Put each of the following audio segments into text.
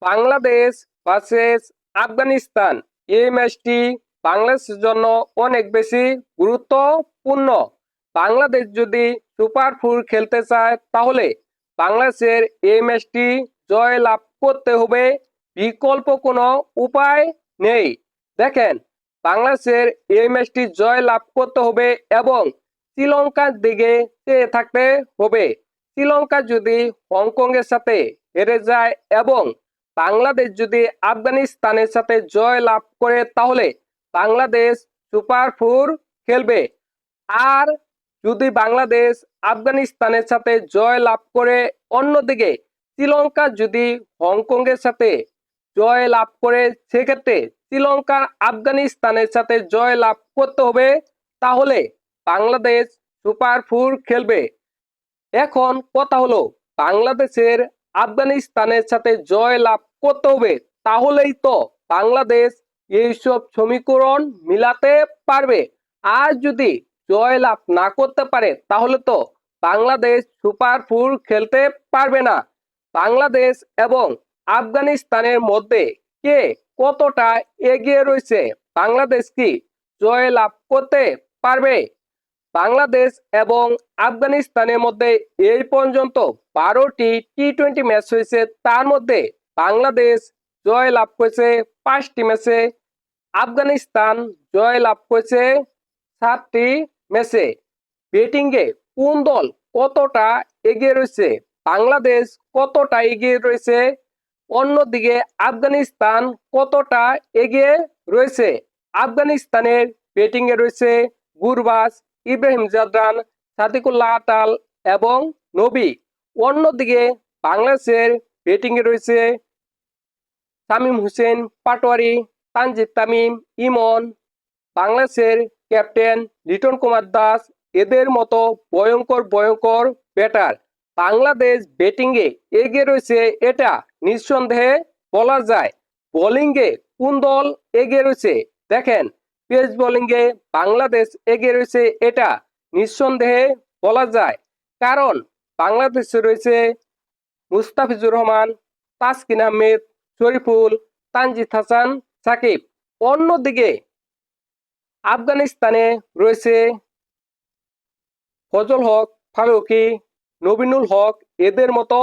Bangladesh versus Afghanistan, এই ম্যাচটি বাংলাদেশের জন্য অনেক বেশি গুরুত্বপূর্ণ। বাংলাদেশ যদি সুপার ফোর খেলতে চায় তাহলে বাংলাদেশের এই ম্যাচটি জয় লাভ করতে হবে, বিকল্প কোনো উপায় নেই। দেখেন, বাংলাদেশের এই ম্যাচটি জয় লাভ করতে হবে এবং শ্রীলঙ্কার দিকে চেয়ে থাকতে হবে। শ্রীলঙ্কা যদি হংকংয়ের সাথে হেরে যায় এবং বাংলাদেশ যদি আফগানিস্তানের সাথে জয় লাভ করে তাহলে বাংলাদেশ সুপার ফোর খেলবে। আর যদি বাংলাদেশ আফগানিস্তানের সাথে জয় লাভ করে, অন্যদিকে শ্রীলঙ্কা যদি হংকংয়ের সাথে জয় লাভ করে, সেক্ষেত্রে শ্রীলঙ্কা আফগানিস্তানের সাথে জয় লাভ করতে হবে, তাহলে বাংলাদেশ সুপার ফোর খেলবে। এখন কথা হলো, বাংলাদেশের আফগানিস্তানের সাথে জয় লাভ করতে হবে, তাহলেই তো বাংলাদেশ এইসব সমীকরণ মিলাতে পারবে। আর যদি জয় লাভ না করতে পারে তাহলে তো বাংলাদেশ সুপার ফোর খেলতে পারবে না। বাংলাদেশ এবং আফগানিস্তানের মধ্যে কে কতটা এগিয়ে রয়েছে, বাংলাদেশ কি জয় লাভ করতে পারবে? বাংলাদেশ এবং আফগানিস্তানের মধ্যে এই পর্যন্ত 12টি টি-20 ম্যাচ হয়েছে, তার মধ্যে বাংলাদেশ জয় লাভ করেছে 5টি ম্যাচে, আফগানিস্তান জয় লাভ করেছে 7টি ম্যাচে। ব্যাটিংয়ে কোন দল কতটা এগিয়ে রয়েছে, বাংলাদেশ কতটা এগিয়ে রয়েছে, অন্যদিকে আফগানিস্তান কতটা এগিয়ে রয়েছে? আফগানিস্তানের ব্যাটিংয়ে রয়েছে গুরবাজ, ইব্রাহিম জাদরান, সাদিকুল্লাহ আতাল এবং নবী। অন্যদিকে বাংলাদেশের ব্যাটিংয়ে রয়েছে তামিম হোসেন পাটোয়ারি, তানজিদ তামিম, ইমন, বাংলাদেশের ক্যাপ্টেন লিটন কুমার দাস, এদের মতো ভয়ঙ্কর ভয়ঙ্কর ব্যাটার। বাংলাদেশ ব্যাটিংয়ে এগিয়ে রয়েছে এটা নিঃসন্দেহে বলা যায়। বোলিংয়ে কোন দল এগিয়ে রয়েছে? দেখেন, পেস বোলিংয়ে বাংলাদেশ এগিয়ে রয়েছে এটা নিঃসন্দেহে বলা যায়, কারণ বাংলাদেশে রয়েছে মুস্তাফিজুর রহমান, তাসকিন আহমেদ, শরীফুল, তানজিদ হাসান, সাকিব। অন্যদিকে আফগানিস্তানে রয়েছে ফজল হক ফারুকী, নবীনুল হক, এদের মতো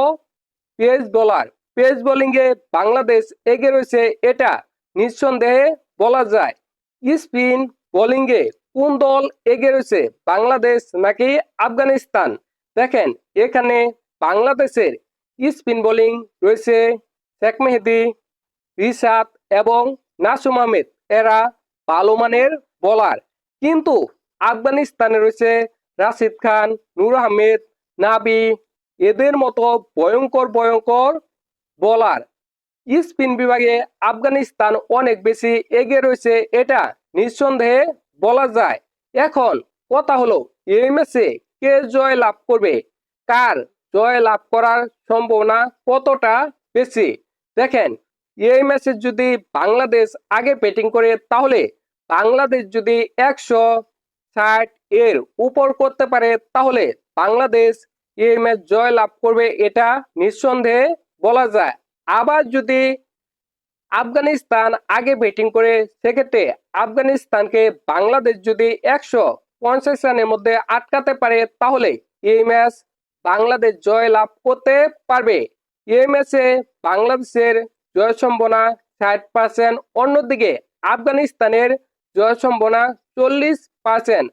পেস বোলার। পেস বোলিংয়ে বাংলাদেশ এগিয়ে রয়েছে এটা নিঃসন্দেহে বলা যায়। স্পিন বোলিংয়ে কোন দল এগিয়ে রয়েছে, বাংলাদেশ নাকি আফগানিস্তান? দেখেন, এখানে বাংলাদেশের স্পিন বোলিং রয়েছে শেখ মেহেদী, রিশাদ এবং নাসুম আহমেদ, এরা ভালো মানের বোলার। কিন্তু আফগানিস্তানে রয়েছে রাশিদ খান, নূর আহমেদ, নাবি, এদের মতো ভয়ঙ্কর ভয়ঙ্কর বোলার। স্পিন বিভাগে আফগানিস্তান অনেক বেশি এগিয়ে রয়েছে এটা নিঃসন্দেহে বলা যায়। এখন কথা হলো, এই ম্যাচে কে জয় লাভ করবে, কার জয় লাভ করার সম্ভাবনা কতটা বেশি? দেখেন, এই ম্যাচে যদি বাংলাদেশ আগে ব্যাটিং করে তাহলে বাংলাদেশ যদি 160 এর উপর করতে পারে তাহলে বাংলাদেশ এই ম্যাচ জয় লাভ করবে এটা নিঃসন্দেহে বলা যায়। আবার যদি আফগানিস্তান আগে ব্যাটিং করে, সেক্ষেত্রে আফগানিস্তানকে বাংলাদেশ যদি 150 রানের মধ্যে আটকাতে পারে তাহলে এই ম্যাচ বাংলাদেশ জয় লাভ করতে পারবে। এই ম্যাচে বাংলাদেশের জয় সম্ভাবনা 60%, অন্যদিকে আফগানিস্তানের জয় সম্ভাবনা 40%।